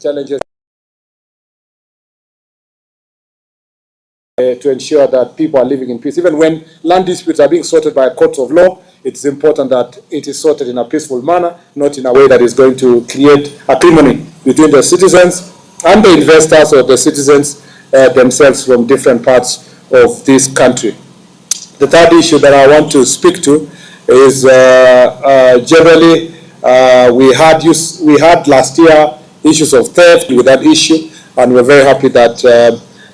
challenges to ensure that people are living in peace. Even when land disputes are being sorted by a court of law, it's important that it is sorted in a peaceful manner, not in a way that is going to create acrimony between the citizens and the investors or the citizens themselves from different parts of this country. The third issue that I want to speak to is generally we had last year issues of theft with that issue, and we're very happy that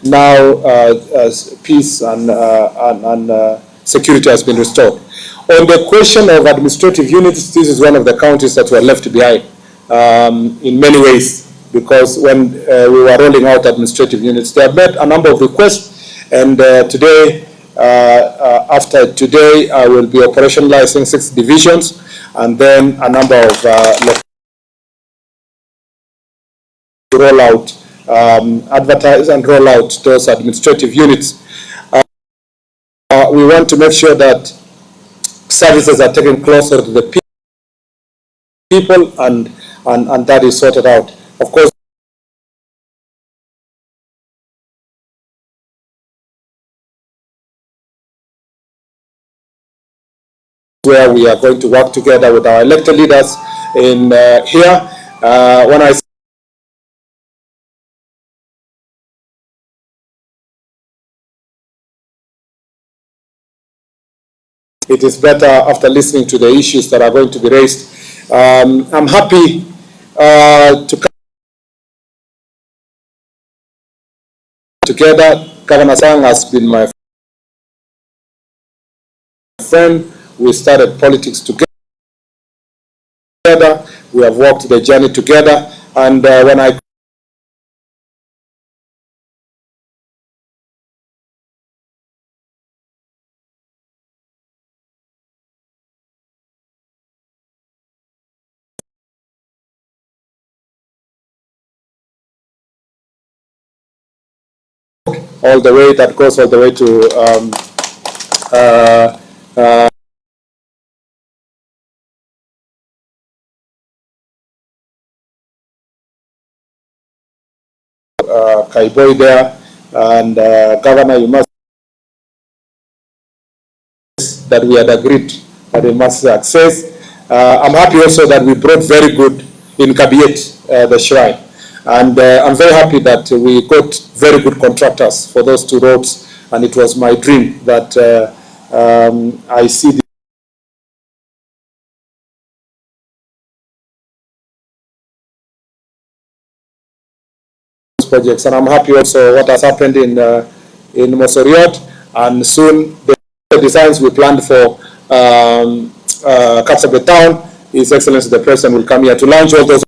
now peace and security has been restored. On the question of administrative units, this is one of the counties that were left behind in many ways, because when we were rolling out administrative units, they have made a number of requests, and today, after today, I will be operationalizing 6 divisions, and then a number of roll out, advertise and roll out those administrative units. We want to make sure that services are taken closer to the people, and that is sorted out. Of course, where we are going to work together with our elected leaders in here. When I it is better after listening to the issues that are going to be raised. I'm happy to come together. Governor Sang has been my friend. We started politics together. We have walked the journey together. And when I all the way, that goes all the way to Kaiboy there, and Governor, you must that we had agreed that we must access. I'm happy also that we brought very good in Kabiet, the shrine. And I'm very happy that we got very good contractors for those 2 roads, and it was my dream that I see these projects. And I'm happy also what has happened in Mosoriot, and soon the designs we planned for Kapsabet town. His Excellency the President will come here to launch all those.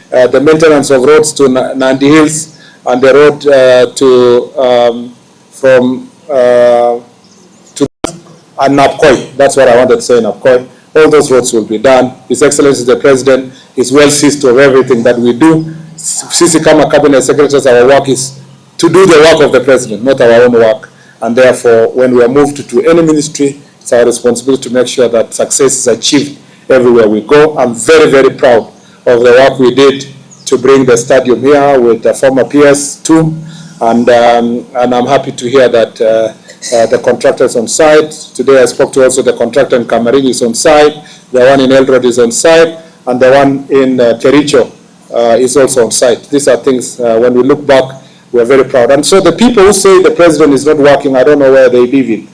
The maintenance of roads to Nandi Hills, and the road from to Napkoi. That's what I wanted to say, Napkoi. All those roads will be done. His Excellency the President is well seized of everything that we do. Sisi kama cabinet secretaries, our work is to do the work of the President, not our own work. And therefore, when we are moved to any ministry, it's our responsibility to make sure that success is achieved everywhere we go. I'm very, very proud of the work we did to bring the stadium here with the former PS too, and I'm happy to hear that the contractor is on site. Today I spoke to also the contractor in Kamarini is on site, the one in Eldoret is on site, and the one in Kericho is also on site. These are things, when we look back, we're very proud. And so the people who say the President is not working, I don't know where they live in.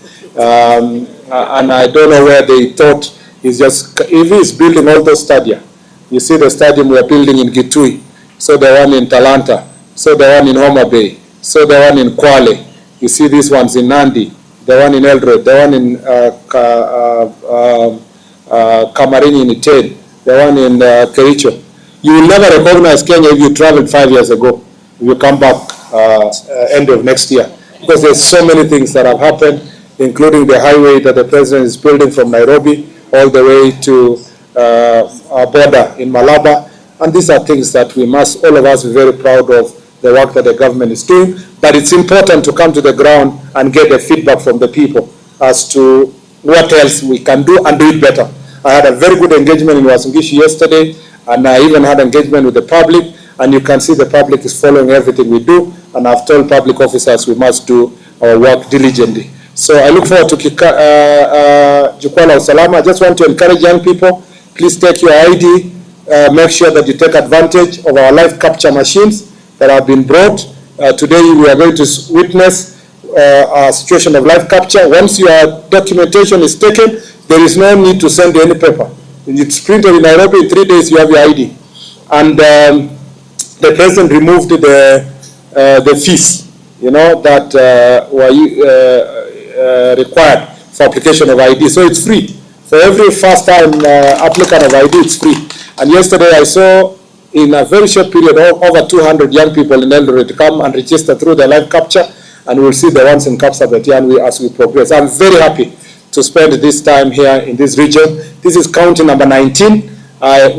And I don't know where they thought he's just, if he's building all those stadia. You see the stadium we're building in Gitui, so the one in Talanta, so the one in Homa Bay, so the one in Kwale. You see these ones in Nandi, the one in Eldoret, the one in Kamarini in Iten, the one in Kericho. You will never recognize Kenya if you traveled 5 years ago. You come back end of next year, because there's so many things that have happened, including the highway that the President is building from Nairobi all the way to our border in Malaba. And these are things that we must, all of us, be very proud of the work that the government is doing. But it's important to come to the ground and get the feedback from the people as to what else we can do and do it better. I had a very good engagement in Uasin Gishu yesterday, and I even had engagement with the public, and you can see the public is following everything we do, and I've told public officers we must do our work diligently. So I look forward to Jukwaa la Usalama. I just want to encourage young people, please take your ID, make sure that you take advantage of our live capture machines that have been brought. Today we are going to witness a situation of live capture. Once your documentation is taken, there is no need to send any paper. It's printed in Nairobi. In 3 days you have your ID. And the president removed the fees, you know, that were required for application of ID. So it's free. For every first time applicant of ID, it's free. And yesterday I saw in a very short period over 200 young people in Eldoret come and register through the live capture, and we'll see the ones in Kapsabet as we progress. I'm very happy to spend this time here in this region. This is county number 19.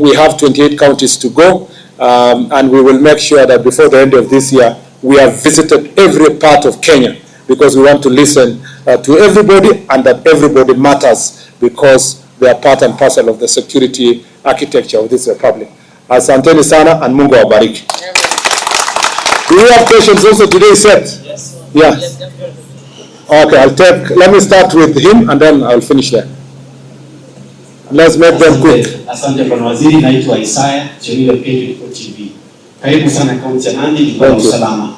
We have 28 counties to go, and we will make sure that before the end of this year, we have visited every part of Kenya, because we want to listen to everybody, and that everybody matters, because they are part and parcel of the security architecture of this republic. Asanteni sana, and Mungu awabariki. Do you have questions also today, Seth? Yes. Yeah. Yes, definitely. Okay, let me start with him and then I'll finish there. Let's make them quick. Asante Bwana Waziri, naitwa Isaya, Chemile Page kwa TV. Karibu sana kaunti ya Nandi, Jukwaa la Usalama.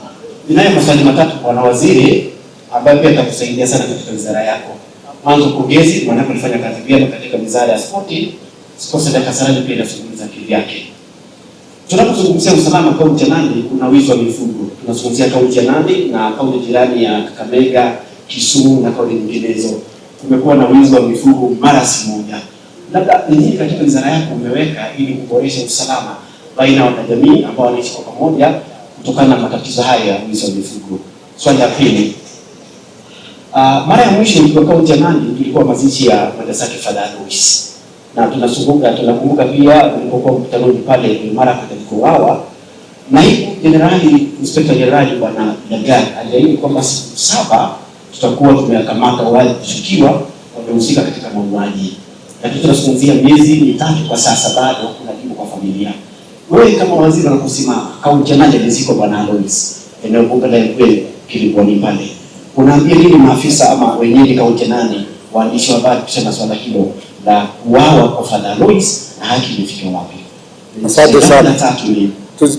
Ninayo maswali matatu Bwana Waziri, ambayo pia atakusaidia sana katika wizara yako. Mwanzo, pongezi maana ulifanya kazi vyema katika wizara ya spoti. Sikosa dakika sana pia inazungumza kivyake. Tunapozungumzia usalama kaunti ya Nandi, kuna wizi wa mifugo. Tunazungumzia kaunti ya Nandi na kaunti jirani ya Kakamega, Kisumu na kaunti nyinginezo. Kumekuwa na wizi wa mifugo mara si moja. Labda nini katika wizara yako umeweka ili kuboresha usalama baina ya wanajamii ambao wanaishi kwa pamoja kutokana na matatizo haya ya wizi wa mifugo? Swali la pili. Mara ya mwisho ilikuwa kaunti ya Nandi, ilikuwa mazishi ya Mwadasaki Father Louis. Na tunakumbuka pia ulipokuwa mkutanoni pale mara kwa alikuwa naibu jenerali, inspekta jenerali Bwana Nandi aliahidi kwamba siku 7 tutakuwa tumekamata wale kushukiwa wamehusika katika mauaji. Lakini tunazungumzia miezi 3 kwa sasa, bado kuna jibu kwa familia. Wewe kama waziri unaposimama kaunti ya Nandi ziko Bwana Alois, eneo bunge la kweli kilikuwa ni pale. Unaambia nini maafisa ama wenyeji kaunti ya Nandi, waandishi wa habari kusema swala hilo la kuuawa kwa Father Alois na haki imefikia wapi? Asante sana.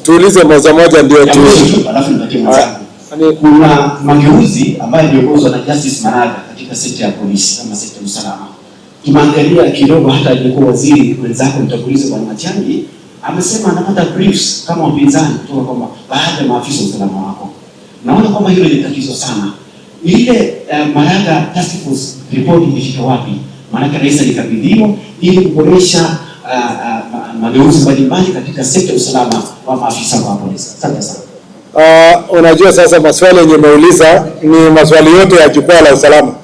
Tuulize moja ndio tu. Alafu nipatie mwanangu. Kuna mageuzi ambayo yaliongozwa na Justice Maraga katika sekta ya polisi kama sekta ya usalama. Tumeangalia kidogo, hata alikuwa waziri mwenzako mtangulizi Bwana Matiang'i amesema anapata briefs kama wapinzani kutoka kwamba baadhi ya maafisa wa usalama wako. Naona kwamba hilo ni tatizo sana. Ile Maraga task force report imefika wapi? Maana rais alikabidhiwa ili kuboresha mageuzi mbalimbali katika sekta ya usalama wa maafisa wa polisi. Asante sana. Unajua sasa maswali yenye umeuliza ni maswali yote ya Jukwaa la Usalama.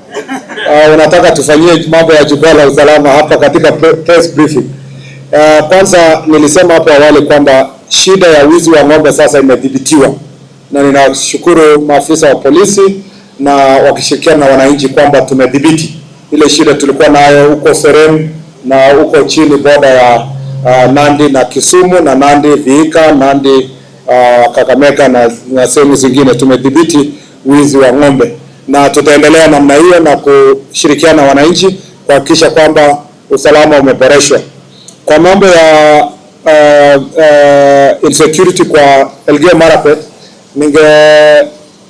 Unataka tufanyie mambo ya Jukwaa la Usalama hapa katika press briefing. Kwanza nilisema hapo awali kwamba shida ya wizi wa ng'ombe sasa imedhibitiwa, na ninashukuru maafisa wa polisi na wakishirikiana na wananchi kwamba tumedhibiti ile shida tulikuwa nayo huko Serem na huko chini boda ya Nandi na Kisumu na Nandi Vihiga, Nandi Kakamega na sehemu zingine. Tumedhibiti wizi wa ng'ombe na tutaendelea namna hiyo na kushirikiana na wananchi kuhakikisha kwamba usalama umeboreshwa. Kwa mambo ya insecurity kwa Elgeyo Marakwet,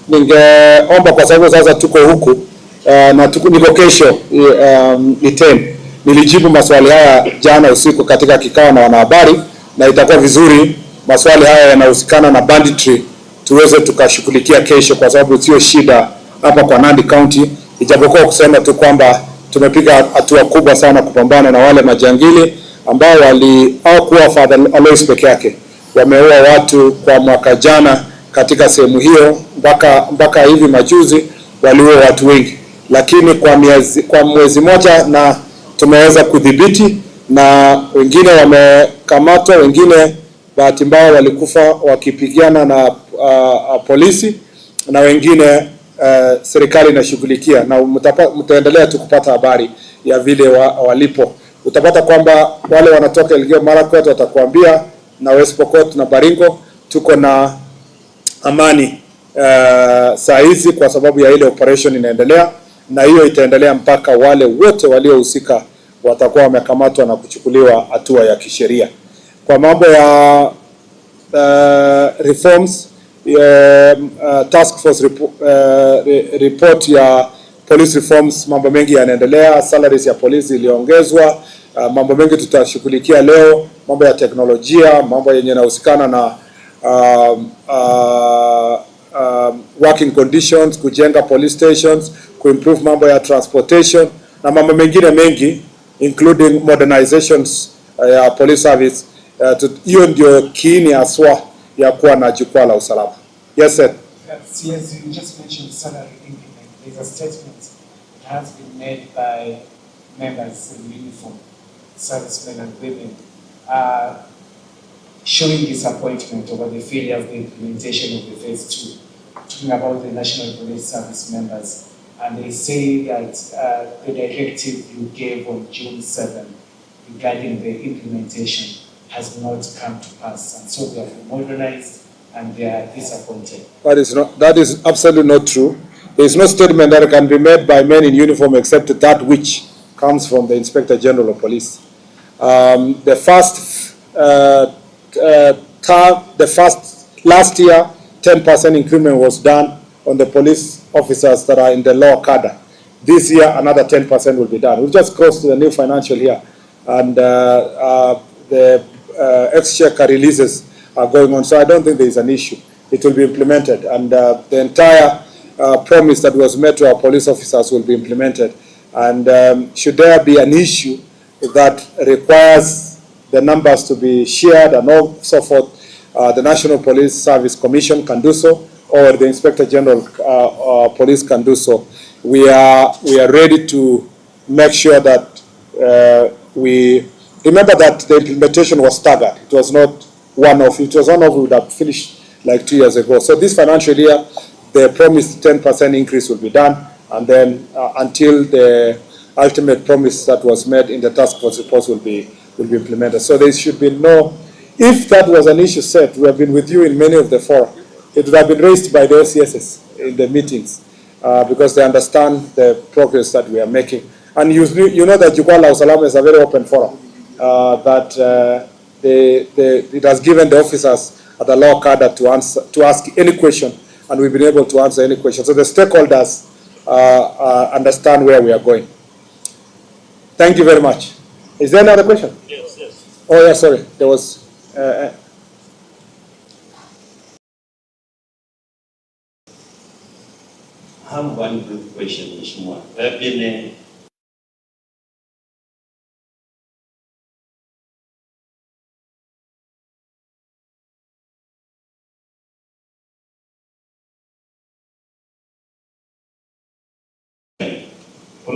ningeomba kwa sababu sasa tuko huku na niko kesho Iten. Nilijibu maswali haya jana usiku katika kikao na wanahabari, na itakuwa vizuri maswali haya yanahusikana na banditry tuweze tukashughulikia kesho, kwa sababu sio shida hapa kwa Nandi County, ijapokuwa kusema tu kwamba tumepiga hatua kubwa sana kupambana na wale majangili ambao hawakuwa Father Alois peke yake. Wameua watu kwa mwaka jana katika sehemu hiyo, mpaka hivi majuzi waliua watu wengi, lakini kwa mwezi moja na tumeweza kudhibiti, na wengine wamekamatwa, wengine bahati mbaya walikufa wakipigana na polisi, na wengine serikali inashughulikia, na mtaendelea tu kupata habari ya vile walipo. Utapata kwamba wale wanatoka Elgeyo Marakwet watakuambia, na West Pokot na Baringo tuko na amani saa hizi kwa sababu ya ile operation inaendelea, na hiyo itaendelea mpaka wale wote waliohusika watakuwa wamekamatwa na kuchukuliwa hatua ya kisheria. Kwa mambo ya reforms, task force report ya police reforms, mambo mengi yanaendelea. Salaries ya polisi iliongezwa. Mambo mengi tutashughulikia leo, mambo ya teknolojia, mambo yenye yanahusikana na working conditions, kujenga police stations, kuimprove mambo ya transportation na mambo mengine mengi, including modernizations ya police service. Hiyo ndio kiini haswa ya kuwa na jukwaa la usalama. Yes sir. Yes, you just mentioned salary increment. There's a statement that has been made by members in uniform, servicemen and women, showing disappointment over the failure of the implementation of the phase 2, talking about the National Police Service members. And they say that the directive you gave on June 7 regarding the implementation has not come to pass, and so they have been modernized and they are disappointed. That is absolutely not true. There is no statement that can be made by men in uniform except that which comes from the Inspector General of Police. The first last year, 10% increment was done on the police officers that are in the lower cadre. This year, another 10% will be done. We've just crossed the new financial year, and the exchequer releases are going on, so I don't think there is an issue. It will be implemented, and the entire promise that was made to our police officers will be implemented. And should there be an issue that requires the numbers to be shared and so forth, the National Police Service Commission can do so, or the Inspector General Police can do so. We are ready to make sure that we remember that the implementation was staggered. It was not one-off. It was one-off, we would have finished like 2 years ago. So this financial year, the promised 10% increase will be done, and then until the ultimate promise that was made in the task force report will be implemented. So there should be no, if that was an issue set, we have been with you in many of the fora, it would have been raised by the OCSs in the meetings, because they understand the progress that we are making. And you know that Jukwaa la Usalama is a very open forum, that it has given the officers at the lower cadre to ask any question, and we've been able to answer any question. So the stakeholders understand where we are going. Thank you very much. Is there another question? Yes, yes. Oh yeah, sorry. There was. I have one good question, Mheshimiwa. There have been for a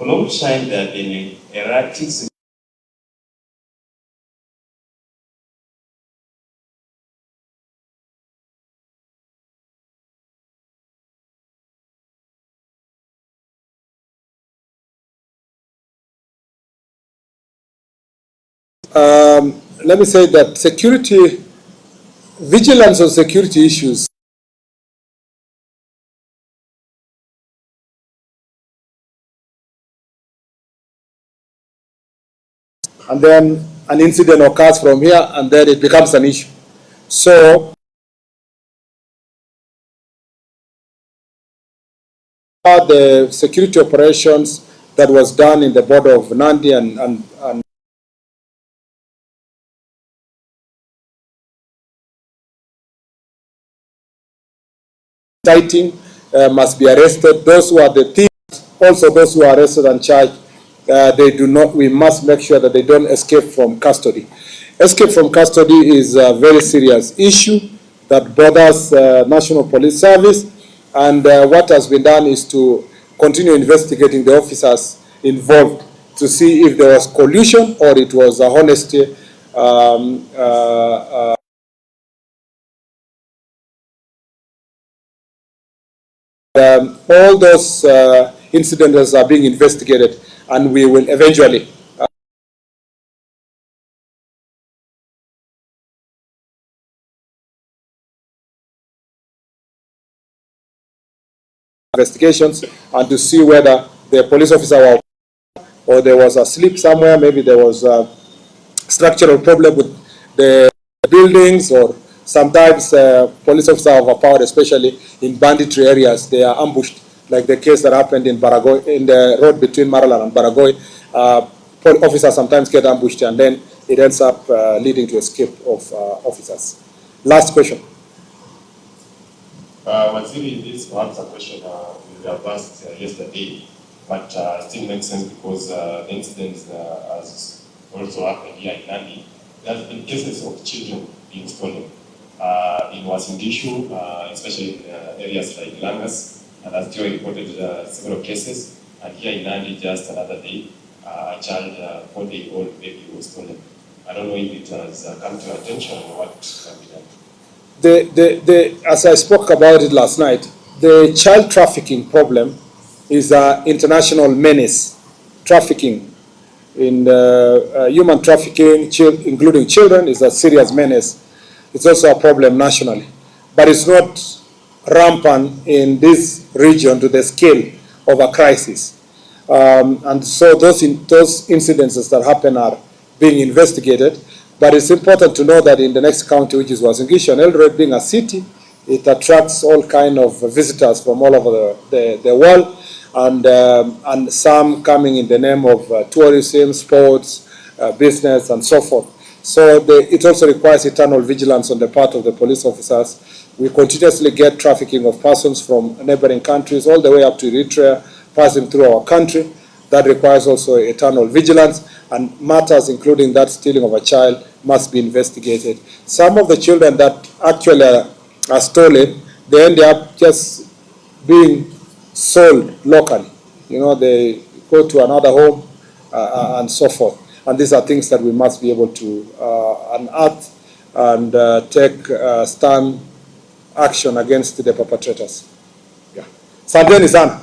long time there have been erratic let me say that security, vigilance on security issues and then an incident occurs from here and then it becomes an issue. So the security operations that was done in the border of Nandi and inciting must be arrested. Those who are the thieves, also those who are arrested and charged, they do not. We must make sure that they don't escape from custody. Escape from custody is a very serious issue that bothers National Police Service, and what has been done is to continue investigating the officers involved to see if there was collusion or it was a honesty. All those incidents are being investigated, and we will eventually investigations and to see whether the police officer was, or there was a slip somewhere, maybe there was a structural problem with the buildings, or sometimes police officers are overpowered, especially in banditry areas. They are ambushed, like the case that happened in Baragoy, in the road between Maralan and Baragoy. Officers sometimes get ambushed, and then it ends up leading to escape of officers. Last question. Waziri, this perhaps a question we have asked yesterday, but still makes sense because the incident has also happened here in Nandi. There have been cases of children being stolen in Wasindishu, especially in areas like Langas, and as Joe reported several cases. And here in Nandi, just another day, a child, 4-day-old baby was stolen. I don't know if it has come to your attention or what can be done. As I spoke about it last night, the child trafficking problem is an international menace. Trafficking in human trafficking, including children, is a serious menace. It's also a problem nationally, but it's not rampant in this region to the scale of a crisis. And so those incidences that happen are being investigated. But it's important to know that in the next county, which is Uasin Gishu, and Eldoret being a city, it attracts all kind of visitors from all over the world, and some coming in the name of tourism, sports, business, and so forth. So it also requires eternal vigilance on the part of the police officers. We continuously get trafficking of persons from neighboring countries all the way up to Eritrea, passing through our country. That requires also eternal vigilance, and matters including that stealing of a child must be investigated. Some of the children that actually are stolen, they end up just being sold locally. You know, they go to another home and so forth. And these are things that we must be able to unearth and take stand action against the perpetrators. Yeah. Asanteni sana.